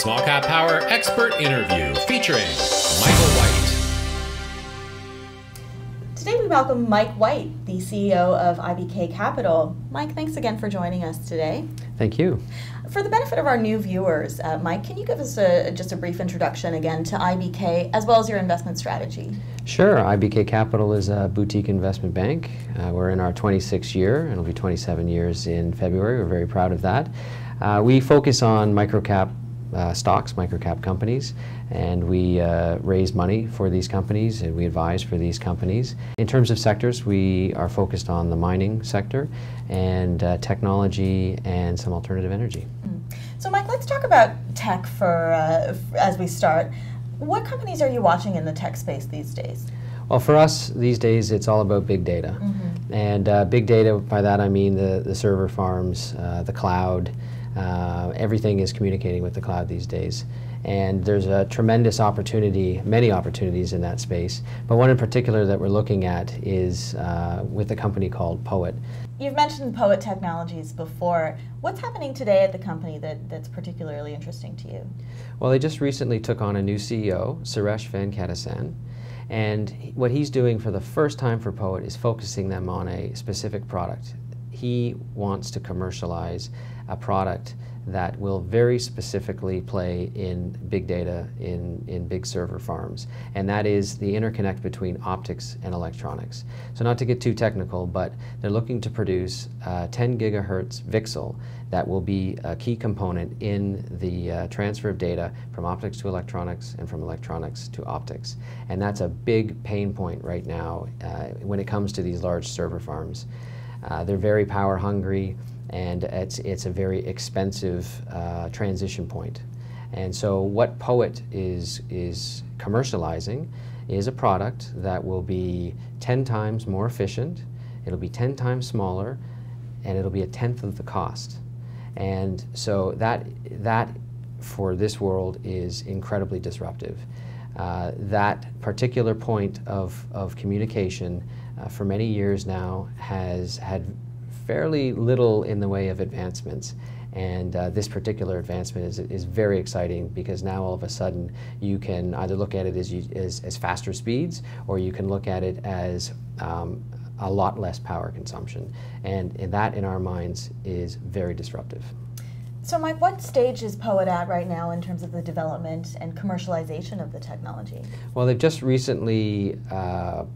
Small Cap Power expert interview featuring Michael White. Today we welcome Mike White, the CEO of IBK Capital. Mike, thanks again for joining us today. Thank you. For the benefit of our new viewers, Mike, can you give us just a brief introduction again to IBK as well as your investment strategy? Sure. IBK Capital is a boutique investment bank. We're in our 26th year. It'll be 27 years in February. We're very proud of that. We focus on microcap stocks, microcap companies, and we raise money for these companies and we advise for these companies. In terms of sectors, we are focused on the mining sector and technology and some alternative energy. So Mike, let's talk about tech as we start. What companies are you watching in the tech space these days? Well, for us these days it's all about big data. And big data, by that I mean the server farms, the cloud. Everything is communicating with the cloud these days. And there's a tremendous opportunity, many opportunities in that space. But one in particular that we're looking at is with a company called Poet. You've mentioned Poet Technologies before. What's happening today at the company that's particularly interesting to you? Well, they just recently took on a new CEO, Suresh Venkatasan. And what he's doing for the first time for Poet is focusing them on a specific product. He wants to commercialize a product that will very specifically play in big data, in big server farms, and that is the interconnect between optics and electronics. So not to get too technical, but they're looking to produce 10 gigahertz VCSEL that will be a key component in the transfer of data from optics to electronics and from electronics to optics. And that's a big pain point right now when it comes to these large server farms. They're very power hungry, and it's a very expensive transition point. And so what Poet is commercializing is a product that will be 10 times more efficient, it'll be 10 times smaller, and it'll be a tenth of the cost. And so that for this world is incredibly disruptive. That particular point of communication for many years now has had fairly little in the way of advancements, and this particular advancement is very exciting because now all of a sudden you can either look at it as faster speeds, or you can look at it as a lot less power consumption, and that in our minds is very disruptive. So Mike, what stage is Poet at right now in terms of the development and commercialization of the technology? Well, they've just recently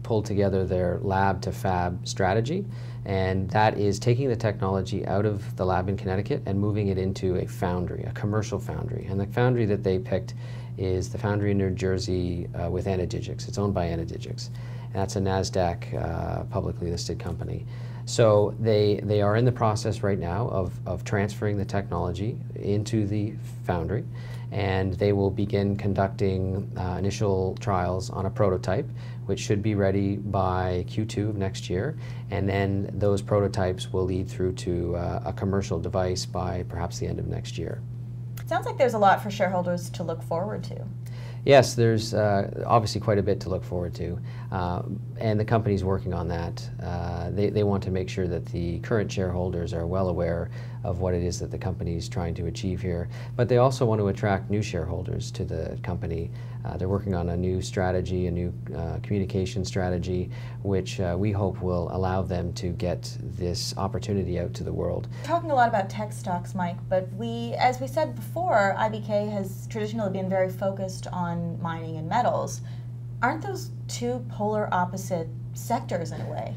pulled together their lab to fab strategy, and that is taking the technology out of the lab in Connecticut and moving it into a foundry, a commercial foundry. And the foundry that they picked is the foundry in New Jersey with Anadigix. It's owned by Anadigix, and that's a NASDAQ publicly listed company. So they are in the process right now of transferring the technology into the foundry, and they will begin conducting initial trials on a prototype, which should be ready by Q2 of next year, and then those prototypes will lead through to a commercial device by perhaps the end of next year. It sounds like there's a lot for shareholders to look forward to. Yes, there's obviously quite a bit to look forward to, and the company's working on that. They want to make sure that the current shareholders are well aware of what it is that the company is trying to achieve here, but they also want to attract new shareholders to the company. They're working on a new strategy, a new communication strategy, which we hope will allow them to get this opportunity out to the world. Talking a lot about tech stocks, Mike, but as we said before, IBK has traditionally been very focused on mining and metals. Aren't those two polar opposite sectors in a way?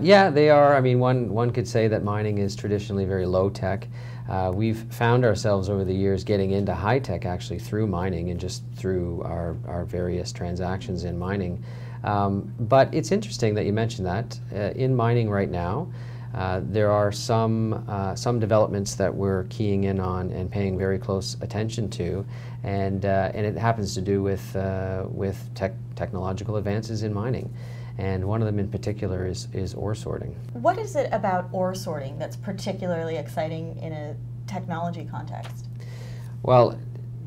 Yeah, they are. I mean, one could say that mining is traditionally very low tech. We've found ourselves over the years getting into high tech actually through mining and just through our various transactions in mining. But it's interesting that you mentioned that. In mining right now, there are some developments that we're keying in on and paying very close attention to, and it happens to do with technological advances in mining. And one of them in particular is ore sorting. What is it about ore sorting that's particularly exciting in a technology context? Well,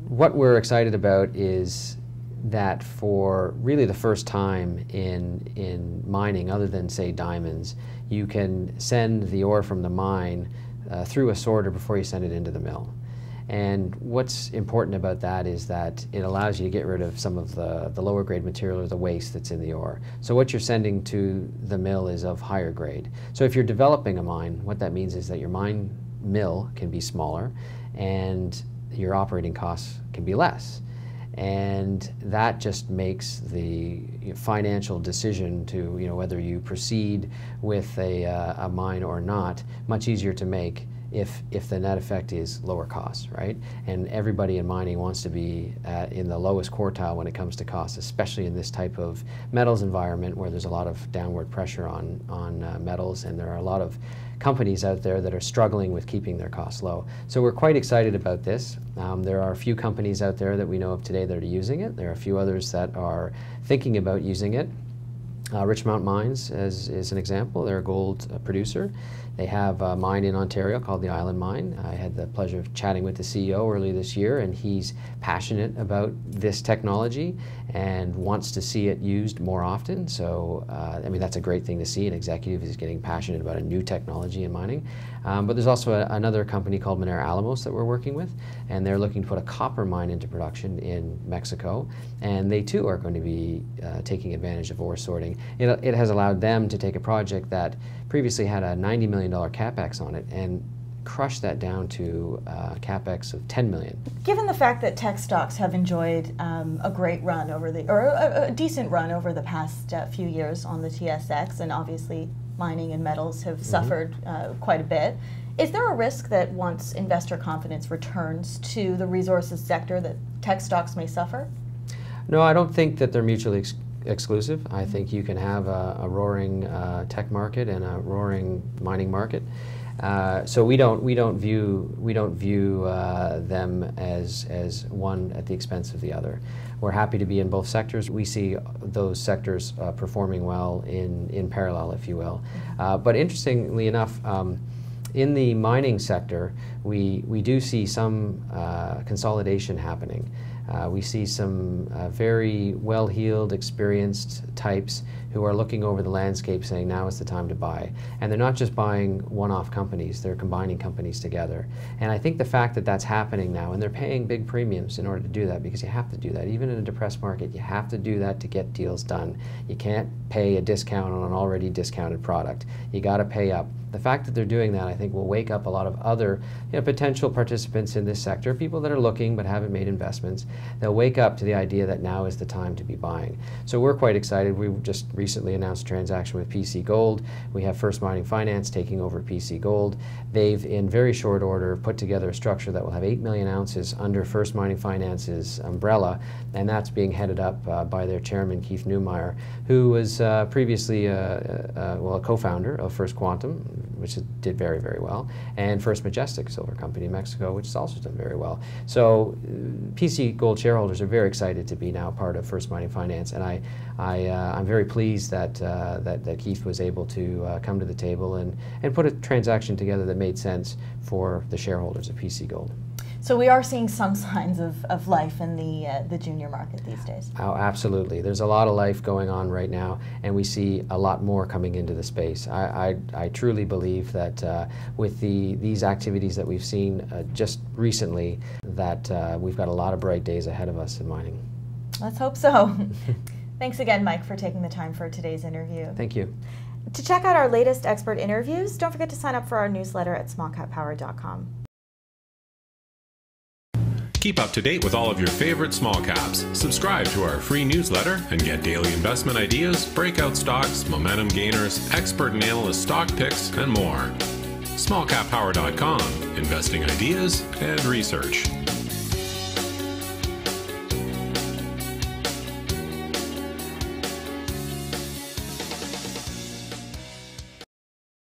what we're excited about is that for really the first time in mining, other than say diamonds, you can send the ore from the mine through a sorter before you send it into the mill. And what's important about that is that it allows you to get rid of some of the lower grade material or the waste that's in the ore. So what you're sending to the mill is of higher grade. So if you're developing a mine, what that means is that your mine mill can be smaller and your operating costs can be less. And that just makes the financial decision to whether you proceed with a mine or not much easier to make if the net effect is lower costs, right? And everybody in mining wants to be in the lowest quartile when it comes to costs, especially in this type of metals environment where there's a lot of downward pressure on metals, and there are a lot of companies out there that are struggling with keeping their costs low. So we're quite excited about this. There are a few companies out there that we know of today that are using it. There are a few others that are thinking about using it. Richmount Mines is an example. They're a gold producer. They have a mine in Ontario called the Island Mine. I had the pleasure of chatting with the CEO early this year, and he's passionate about this technology and wants to see it used more often. So, I mean, that's a great thing to see. An executive is getting passionate about a new technology in mining. But there's also another company called Minera Alamos that we're working with, and they're looking to put a copper mine into production in Mexico, and they too are going to be taking advantage of ore sorting. It has allowed them to take a project that previously had a $90 million Capex on it and crush that down to a Capex of $10 million. Given the fact that tech stocks have enjoyed a great run a decent run over the past few years on the TSX, and obviously mining and metals have suffered quite a bit, is there a risk that once investor confidence returns to the resources sector that tech stocks may suffer? No, I don't think that they're mutually exclusive. I think you can have a roaring tech market and a roaring mining market. So we don't view them as one at the expense of the other. We're happy to be in both sectors. We see those sectors performing well in parallel, if you will. But interestingly enough, in the mining sector, we do see some consolidation happening. We see some very well-heeled, experienced types who are looking over the landscape saying now is the time to buy. And they're not just buying one-off companies, they're combining companies together. And I think the fact that that's happening now, and they're paying big premiums in order to do that, because you have to do that. Even in a depressed market, you have to do that to get deals done. You can't pay a discount on an already discounted product. You got to pay up. The fact that they're doing that, I think, will wake up a lot of other potential participants in this sector, people that are looking but haven't made investments. They'll wake up to the idea that now is the time to be buying. So we're quite excited. We just recently announced a transaction with PC Gold. We have First Mining Finance taking over PC Gold. They've, in very short order, put together a structure that will have 8 million ounces under First Mining Finance's umbrella, and that's being headed up by their chairman, Keith Neumeyer, who was previously a co-founder of First Quantum, which did very, very well, and First Majestic Silver Company in Mexico, which has also done very well. So PC Gold shareholders are very excited to be now part of First Mining Finance, and I'm very pleased that Keith was able to come to the table and put a transaction together that made sense for the shareholders of PC Gold. So we are seeing some signs of life in the junior market these days. Oh, absolutely. There's a lot of life going on right now, and we see a lot more coming into the space. I truly believe that with these activities that we've seen just recently, that we've got a lot of bright days ahead of us in mining. Let's hope so. Thanks again, Mike, for taking the time for today's interview. Thank you. To check out our latest expert interviews, don't forget to sign up for our newsletter at smallcappower.com. Keep up to date with all of your favorite small caps. Subscribe to our free newsletter and get daily investment ideas, breakout stocks, momentum gainers, expert and analyst stock picks, and more. Smallcappower.com, investing ideas and research.